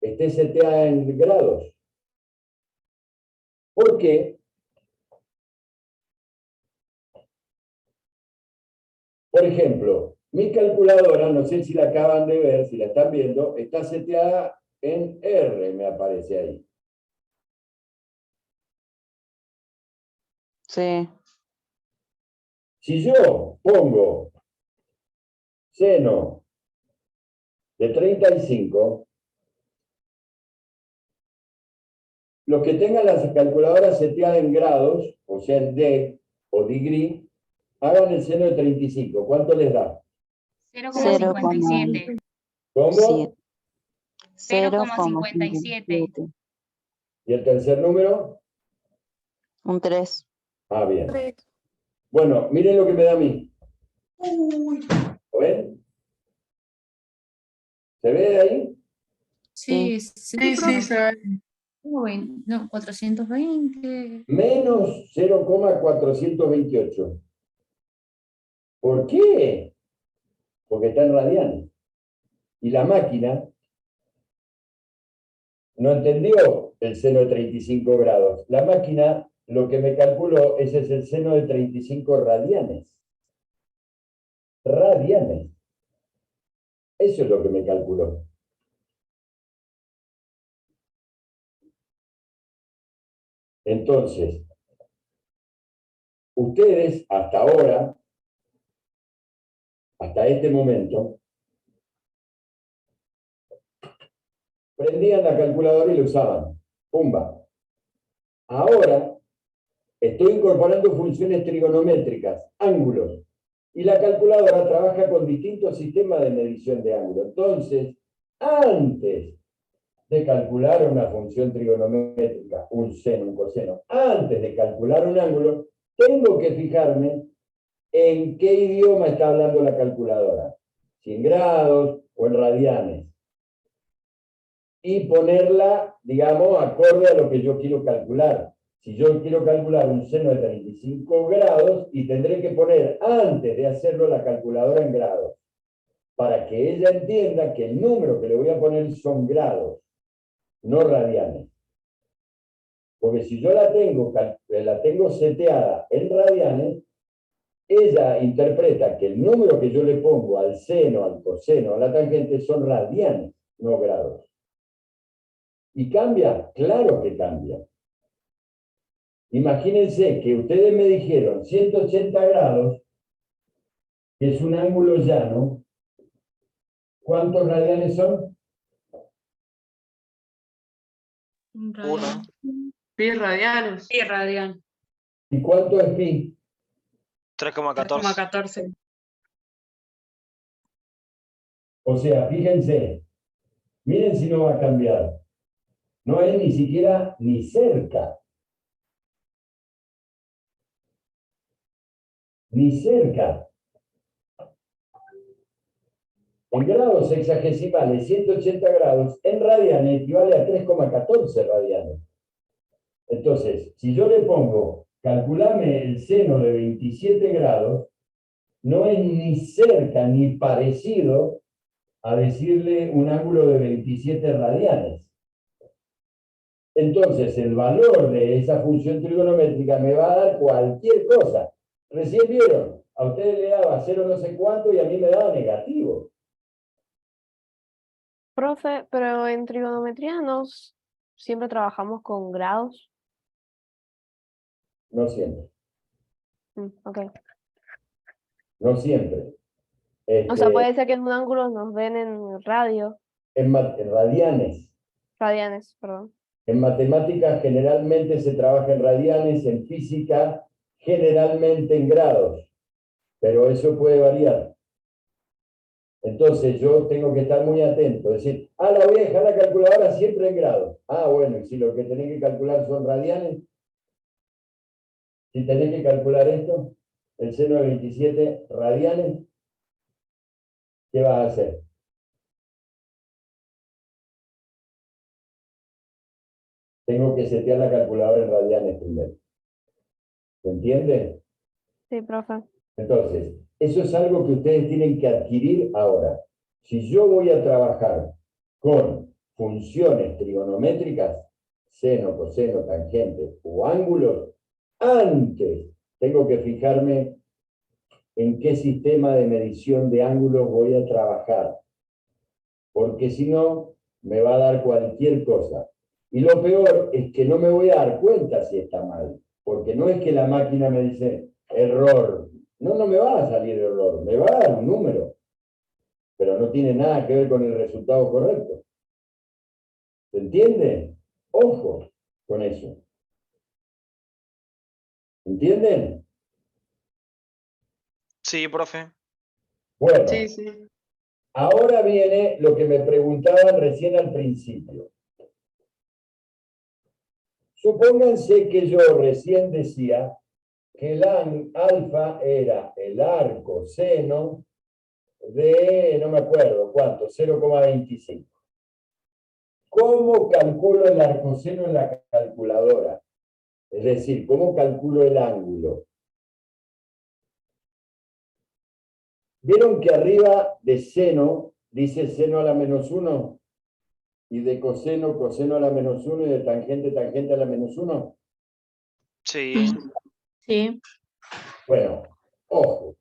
esté seteada en grados. ¿Por qué? Por ejemplo, mi calculadora, no sé si la acaban de ver, si la están viendo, está seteada en R, me aparece ahí. Sí. Si yo pongo seno de 35, los que tengan las calculadoras seteadas en grados, o sea, en D o degree, hagan el seno de 35. ¿Cuánto les da? 0,57. ¿Cómo? 0,57. ¿Y el tercer número? Un 3. Ah, bien. Bueno, miren lo que me da a mí. ¿Lo ven? ¿Se ve ahí? Sí. Sí, se ve. No, 420. Menos 0,428. ¿Por qué? Porque está en radianes. Y la máquina no entendió el seno de 35 grados. La máquina lo que me calculó ese es el seno de 35 radianes. Radianes. Eso es lo que me calculó. Entonces, ustedes hasta ahora, hasta este momento, prendían la calculadora y la usaban. ¡Pumba! Ahora estoy incorporando funciones trigonométricas, ángulos, y la calculadora trabaja con distintos sistemas de medición de ángulo. Entonces, antes de calcular una función trigonométrica, un seno, un coseno, antes de calcular un ángulo, tengo que fijarme en qué idioma está hablando la calculadora, si en grados o en radianes, y ponerla, digamos, acorde a lo que yo quiero calcular. Si yo quiero calcular un seno de 35 grados, y tendré que poner antes de hacerlo la calculadora en grados, para que ella entienda que el número que le voy a poner son grados, no radianes. Porque si yo la tengo seteada en radianes, ella interpreta que el número que yo le pongo al seno, al coseno, a la tangente son radianes, no grados. ¿Y cambia? Claro que cambia. Imagínense que ustedes me dijeron 180 grados, que es un ángulo llano. ¿Cuántos radianes son? Un Uno. radian. Pi radianes. Sí, radian. ¿Y cuánto es pi? 3,14. 3,14. O sea, fíjense, miren si no va a cambiar. No es ni siquiera ni cerca. Ni cerca. En grados sexagesimales, 180 grados, en radianes equivale a 3,14 radianes. Entonces, si yo le pongo, calculame el seno de 27 grados, no es ni cerca ni parecido a decirle un ángulo de 27 radianes. Entonces, el valor de esa función trigonométrica me va a dar cualquier cosa. Recién vieron, A ustedes le daba 0 no sé cuánto y a mí me daba negativo. Profe, pero en trigonometría siempre trabajamos con grados. No siempre. Ok. No siempre. O sea, puede ser que en un ángulo nos den en radio, En radianes. radianes, perdón. En matemáticas generalmente se trabaja en radianes, en física generalmente en grados, pero eso puede variar. Entonces yo tengo que estar muy atento, decir, la voy a dejar la calculadora siempre en grados. Bueno, y si lo que tenés que calcular son radianes, si tenés que calcular esto, el seno de 27 radianes, ¿qué vas a hacer? Tengo que setear la calculadora en radianes primero. ¿Se entiende? Sí, profe. Entonces, eso es algo que ustedes tienen que adquirir ahora. Si yo voy a trabajar con funciones trigonométricas, seno, coseno, tangente o ángulos, antes tengo que fijarme en qué sistema de medición de ángulos voy a trabajar. Porque si no, me va a dar cualquier cosa. Y lo peor es que no me voy a dar cuenta si está mal. Porque no es que la máquina me dice error. No me va a salir error. Me va a dar un número. Pero no tiene nada que ver con el resultado correcto. ¿Se entiende? Ojo con eso. ¿Entienden? Sí, profe. Bueno, Sí, sí. ahora viene lo que me preguntaban recién al principio. Supónganse que yo recién decía que el alfa era el arco seno de, no me acuerdo cuánto, 0,25. ¿Cómo calculo el arcoseno en la calculadora? Es decir, ¿cómo calculo el ángulo? ¿Vieron que arriba de seno dice seno a la menos 1? Y de coseno, coseno a la menos 1 y de tangente, tangente a la menos 1. Sí. Sí. Bueno, ojo.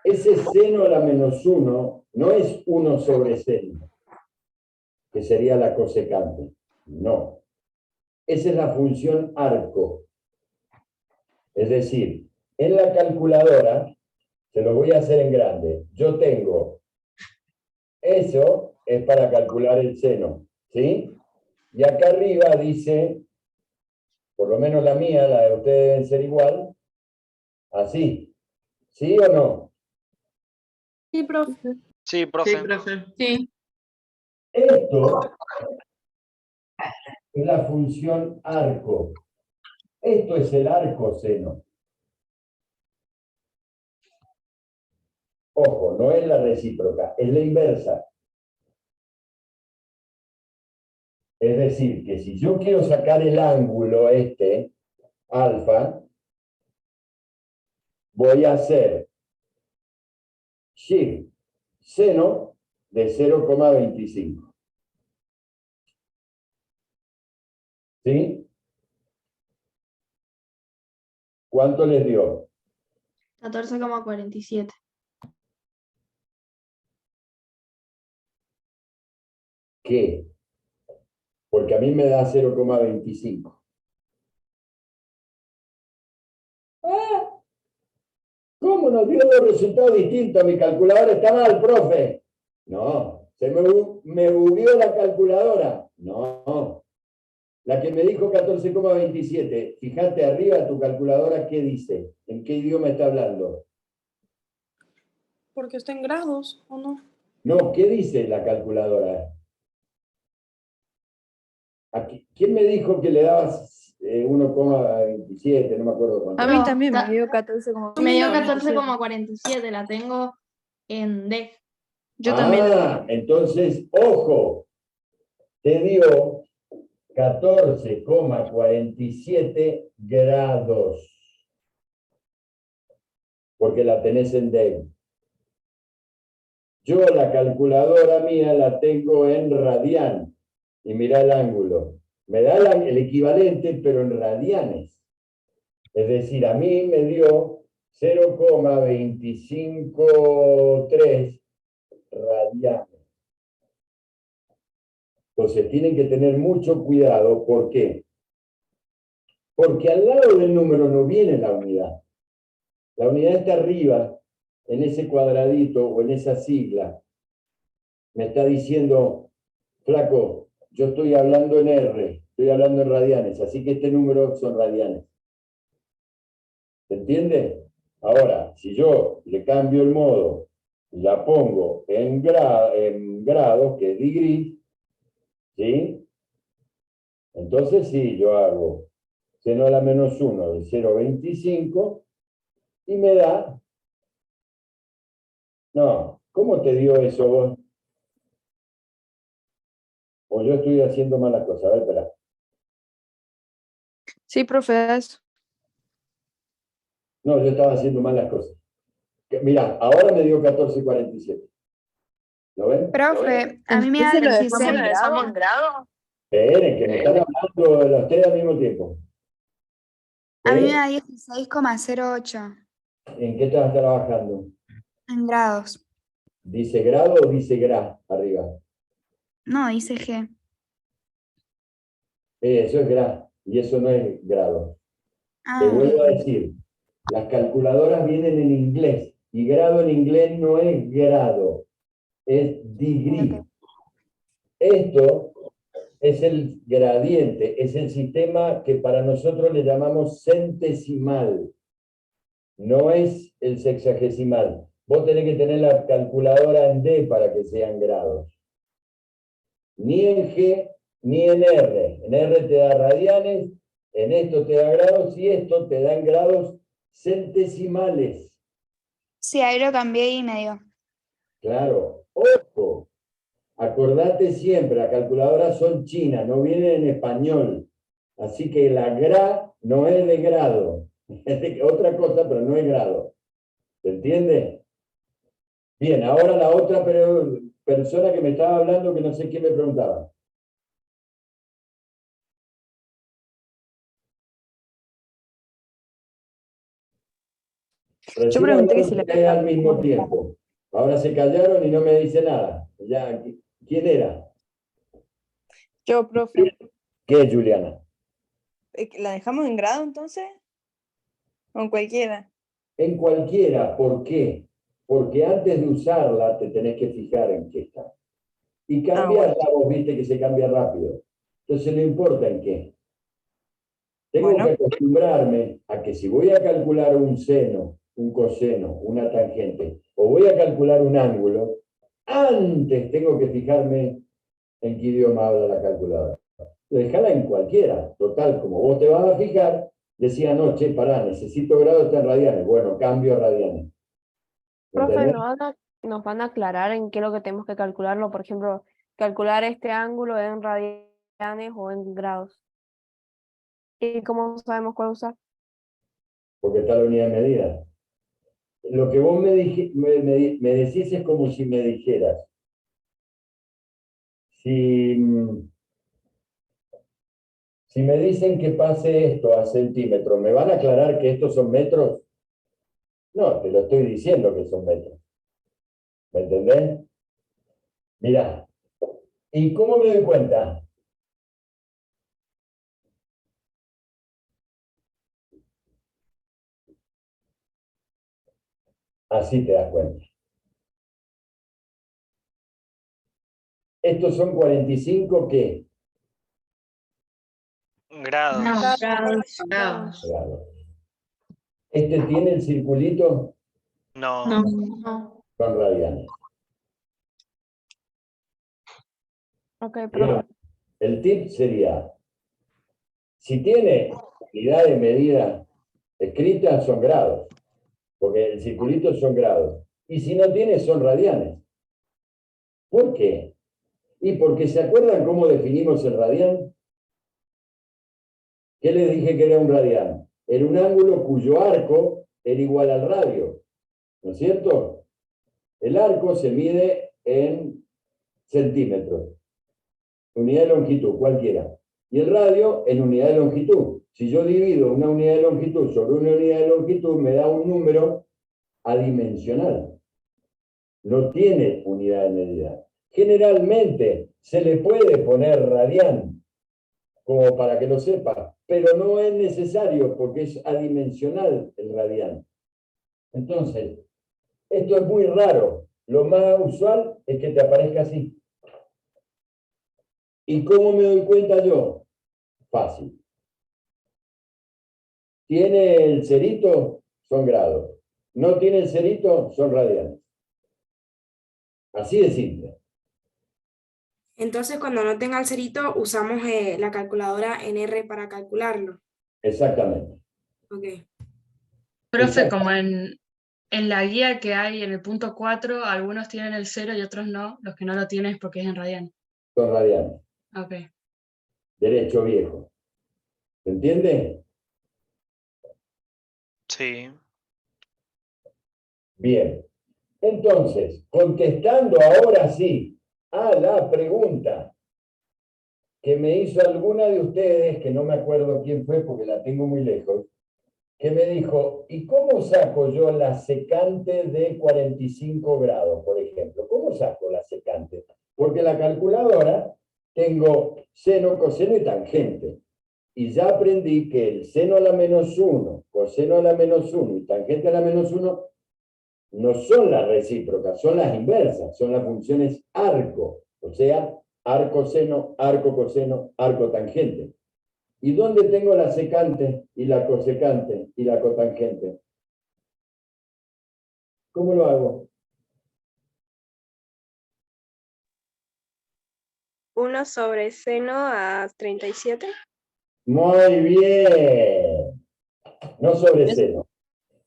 Ese seno a la menos 1 no es 1 sobre seno, que sería la cosecante. No. Esa es la función arco. Es decir, en la calculadora, se lo voy a hacer en grande, yo tengo, eso es para calcular el seno, ¿sí? Y acá arriba dice, por lo menos la mía, la de ustedes deben ser igual, así. ¿Sí o no? Sí, profe. Sí, Sí, profe. profe. Sí. Esto es la función arco. Esto es el arco seno. Ojo, no es la recíproca, es la inversa. Es decir, que si yo quiero sacar el ángulo este, alfa, voy a hacer shift seno de 0,25. ¿Sí? ¿Cuánto les dio? 14,47. ¿Qué? Porque a mí me da 0,25. ¿Cómo nos dio dos resultados distintos? Mi calculadora está mal, profe. No, se me bugueó la calculadora. No. La que me dijo 14,27. Fíjate arriba tu calculadora, ¿qué dice? ¿En qué idioma está hablando? Porque está en grados, ¿o no? No, ¿qué dice la calculadora? Aquí, ¿quién me dijo que le dabas 1,27? No me acuerdo cuánto. A mí No, también me ta- dio 14,47. Me dio 14,47, la tengo en D. Yo también. Entonces, ojo, te dio 14,47 grados. Porque la tenés en D. Yo la calculadora mía la tengo en radian. Y mirá el ángulo. Me da el equivalente, pero en radianes. Es decir, a mí me dio 0,253 radianes. Entonces tienen que tener mucho cuidado. ¿Por qué? Porque al lado del número no viene la unidad. La unidad está arriba, en ese cuadradito o en esa sigla. Me está diciendo, flaco, yo estoy hablando en R, estoy hablando en radianes, así que este número son radianes. ¿Se entiende? Ahora, si yo le cambio el modo, la pongo en grados, que es degrees, ¿sí? Entonces sí, yo hago seno a la menos 1 de 0,25 y me da... No, ¿cómo te dio eso vos? O yo estoy haciendo malas cosas. A ver, espera. Sí, profe, eso. No, yo estaba haciendo malas cosas. Mirá, ahora me dio 14,47. ¿Lo ven? Profe, a mí me da ¿Entonces lo 16. dejamos en grado? Esperen, que me están hablando los tres al mismo tiempo. A mí me ¿Eh? da 16,08 ¿En qué estás trabajando? en grados. ¿Dice grado o dice gra arriba? No, dice G. Eso es gra, y eso no es grado. Te Ah, vuelvo a decir, las calculadoras vienen en inglés, y grado en inglés no es grado, es degree. Esto es el gradiente, es el sistema que para nosotros le llamamos centesimal, no es el sexagesimal. Vos tenés que tener la calculadora en D para que sean grados. Ni en G, ni en R. En R te da radianes, en esto te da grados, y esto te da en grados centesimales. sí, ahí lo cambié y me dio. Claro, ojo, acordate siempre, las calculadoras son chinas, no vienen en español. Así que la gra no es de grado. Es otra cosa, pero no es grado. ¿Se entiende? Bien, ahora la otra persona que me estaba hablando, que no sé quién me preguntaba. Yo Recién pregunté que hablaron si le ustedes al mismo tiempo. Ahora se callaron y no me dice nada. Ya, ¿quién era? Yo, profe. ¿Qué es Juliana? ¿La dejamos en grado entonces? ¿O en cualquiera? En cualquiera. ¿Por qué? Porque antes de usarla te tenés que fijar en qué está. Y cambiarla, vos viste que se cambia rápido. Entonces no importa en qué. Tengo que acostumbrarme a que si voy a calcular un seno, un coseno, una tangente, o voy a calcular un ángulo, antes tengo que fijarme en qué idioma habla la calculadora. Déjala en cualquiera. Total, como vos te vas a fijar, decía, no, che, pará, necesito grados en radianes. Bueno, cambio a radianes. Profe, ¿Entendés? nos van a aclarar en qué es lo que tenemos que calcularlo. Por ejemplo, calcular este ángulo en radianes o en grados. ¿Y cómo sabemos cuál usar? Porque está la unidad de medida. Lo que vos me decís es como si me dijeras, si me dicen que pase esto a centímetros, ¿me van a aclarar que estos son metros? No, te lo estoy diciendo que son metros. ¿Me entendés? Mirá, ¿y cómo me doy cuenta? Así te das cuenta. Estos son 45, ¿qué? Grados. Grados. Este tiene el circulito No. con radianes. Ok, Bien, profe. el tip sería, si tiene unidad de medida escrita, son grados, porque el circulito son grados. Y si no tiene, son radianes. ¿Por qué? Y porque ¿se acuerdan cómo definimos el radián? ¿Qué les dije que era un radián? Era un ángulo cuyo arco era igual al radio, ¿no es cierto? El arco se mide en centímetros, unidad de longitud, cualquiera. Y el radio en unidad de longitud. si yo divido una unidad de longitud sobre una unidad de longitud, me da un número adimensional. No tiene unidad de medida. Generalmente se le puede poner radián, como para que lo sepa, pero no es necesario porque es adimensional el radián. Entonces, esto es muy raro. Lo más usual es que te aparezca así. ¿Y cómo me doy cuenta yo? Fácil. ¿Tiene el cerito? Son grados. ¿No tiene el cerito? Son radianes. Así de simple. Entonces, cuando no tenga el cerito, usamos la calculadora en R para calcularlo. Exactamente. Ok. Profe, Exacto. como en la guía que hay en el punto 4, algunos tienen el 0 y otros no. Los que no lo tienen es porque es en radian. Son radianes. Ok. Derecho viejo. ¿Se entiende? Sí. Bien. Entonces, contestando ahora sí a la pregunta que me hizo alguna de ustedes, que no me acuerdo quién fue porque la tengo muy lejos, que me dijo, ¿y cómo saco yo la secante de 45 grados, por ejemplo? ¿Cómo saco la secante? Porque la calculadora tengo seno, coseno y tangente. Y ya aprendí que el seno a la menos 1, coseno a la menos 1 y tangente a la menos 1 no son las recíprocas, son las inversas, son las funciones arco, o sea, arco seno, arco coseno, arco tangente. ¿Y dónde tengo la secante y la cosecante y la cotangente? ¿Cómo lo hago? 1 sobre seno a 37. Muy bien. No sobre seno.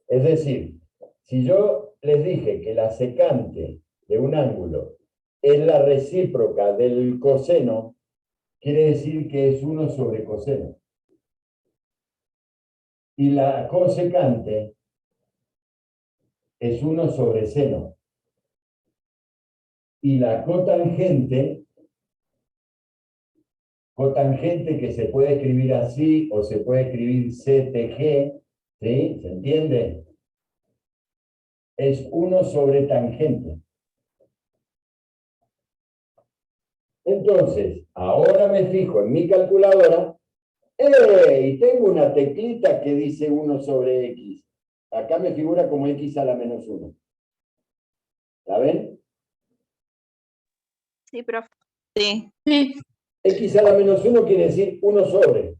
Es decir, si yo les dije que la secante de un ángulo es la recíproca del coseno, quiere decir que es 1 sobre coseno. Y la cosecante es 1 sobre seno. Y la cotangente que se puede escribir así o se puede escribir CTG, ¿sí? ¿Se entiende? Es 1 sobre tangente. Entonces, ahora me fijo en mi calculadora, y tengo una teclita que dice 1 sobre X. Acá me figura como X a la menos 1. ¿La ven? Sí, profe. Sí. X a la menos 1 quiere decir 1 sobre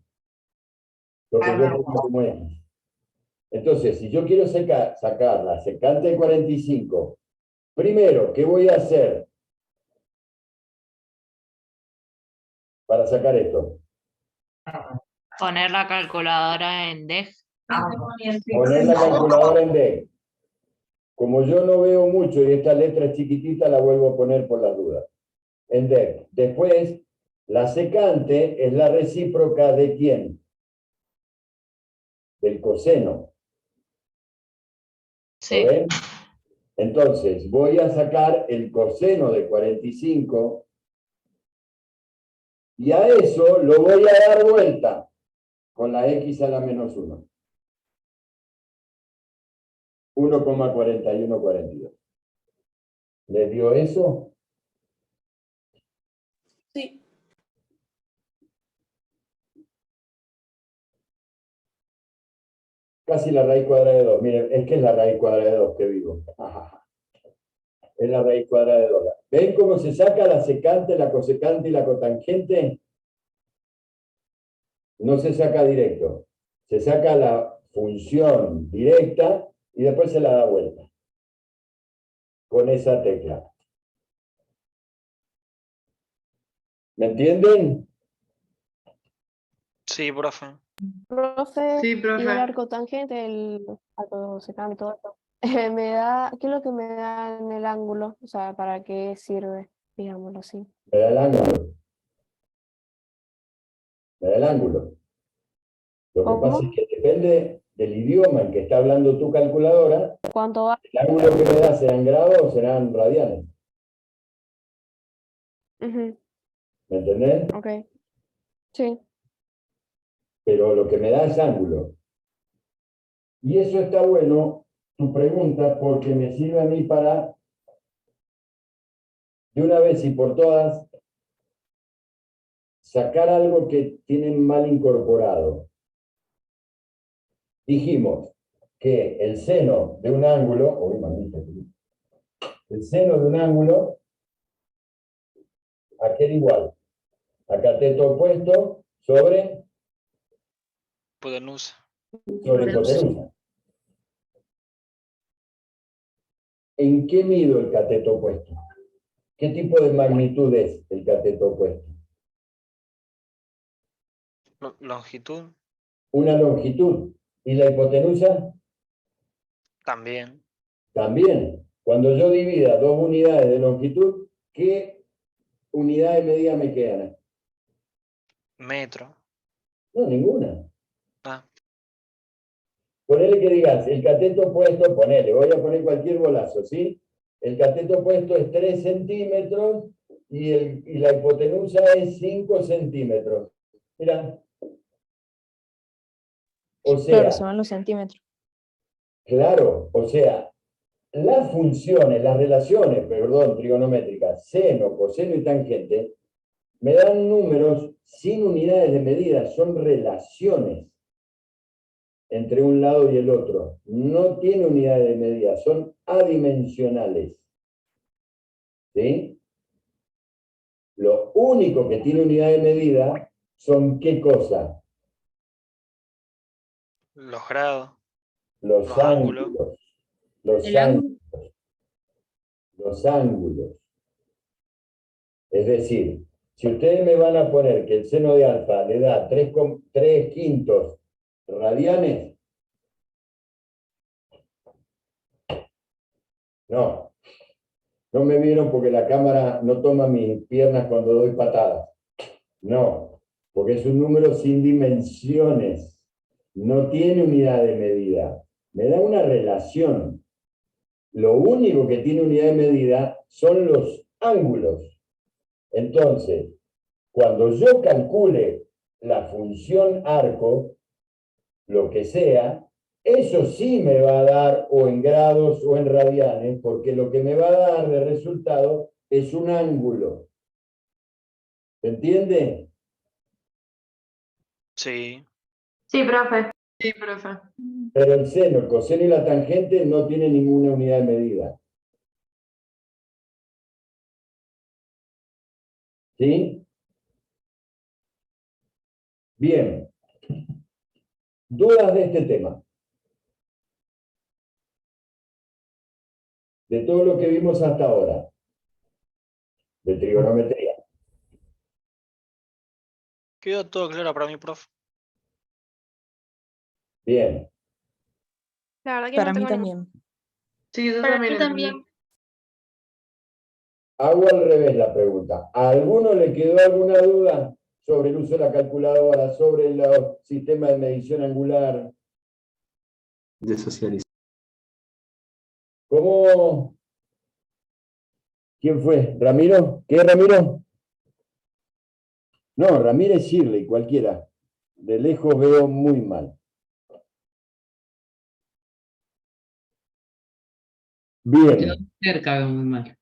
lo que yo tengo como X. Entonces, si yo quiero sacar la secante de 45, primero, ¿qué voy a hacer para sacar esto? Poner la calculadora en DEG. Poner la calculadora en D. Como yo no veo mucho y esta letra es chiquitita, la vuelvo a poner por las dudas. En D. Después, la secante es la recíproca de ¿quién? Del coseno. Sí. ¿Lo ven? Entonces, voy a sacar el coseno de 45 y a eso lo voy a dar vuelta con la X a la menos 1. 1,4142. ¿Les dio eso? Sí. Casi la raíz cuadrada de 2. Miren, es que es la raíz cuadrada de 2 que digo. Es la raíz cuadrada de 2. ¿Ven cómo se saca la secante, la cosecante y la cotangente? No se saca directo. Se saca la función directa y después se la da vuelta. Con esa tecla. ¿Me entienden? Sí, profe. Profe, Sí, y el profe. arco tangente, el arco secante, todo esto. Me da, ¿qué es lo que me da en el ángulo? O sea, ¿para qué sirve? Digámoslo así. Me da el ángulo. Me da el ángulo. Lo que pasa es ¿Cómo? que depende del idioma en que está hablando tu calculadora, ¿Cuánto va? el ángulo que me da serán grados o serán radianes. Ujú, ¿Me entendés? ok. Sí. pero lo que me da es ángulo. Y eso está bueno, tu pregunta, porque me sirve a mí para, de una vez y por todas, sacar algo que tienen mal incorporado. Dijimos que el seno de un ángulo, el seno de un ángulo, ¿a qué era igual? A cateto opuesto sobre Hipotenusa. hipotenusa. ¿En qué mido el cateto opuesto? ¿Qué tipo de magnitud es el cateto opuesto? Longitud Una longitud. ¿Y la hipotenusa? también. También. Cuando yo divida dos unidades de longitud, ¿qué unidad de medida me quedan? Metro. No, ninguna. Ah, Ponele que digas, el cateto opuesto, ponele, voy a poner cualquier bolazo, ¿sí? El cateto opuesto es 3 centímetros y la hipotenusa es 5 centímetros. Mira. O Claro, sea, se van los centímetros. claro, o sea, las funciones, las relaciones, perdón, trigonométricas, seno, coseno y tangente, me dan números sin unidades de medida, son relaciones entre un lado y el otro. No tiene unidades de medida, son adimensionales. ¿Sí? Lo único que tiene unidad de medida son ¿qué cosa? los grados. Los Los ángulos. ángulos. Los El ángulo. ángulos. Los ángulos. Es decir, si ustedes me van a poner que el seno de alfa le da 3 quintos radianes, no me vieron porque la cámara no toma mis piernas cuando doy patadas. No, porque es un número sin dimensiones. No tiene unidad de medida. Me da una relación. Lo único que tiene unidad de medida son los ángulos. Entonces, cuando yo calcule la función arco, lo que sea, eso sí me va a dar o en grados o en radianes, porque lo que me va a dar de resultado es un ángulo. ¿Se entiende? Sí. Sí, profe. Sí, profe. Pero el seno, el coseno y la tangente no tienen ninguna unidad de medida. ¿Sí? Bien. ¿Dudas de este tema? De todo lo que vimos hasta ahora. De trigonometría. Quedó todo claro para mí, profe. Bien. La verdad que Para no mí tengo ningún. también. Sí, yo Para también mí entendí. también. Hago al revés la pregunta. ¿A alguno le quedó alguna duda sobre el uso de la calculadora, sobre los sistemas de medición angular? De socializar. ¿Cómo? ¿Quién fue? ¿Ramiro? ¿Qué, Ramiro? No, Ramírez Shirley, cualquiera. De lejos veo muy mal. Quedó Bien. cerca, veo muy mal.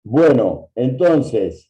Bueno, entonces,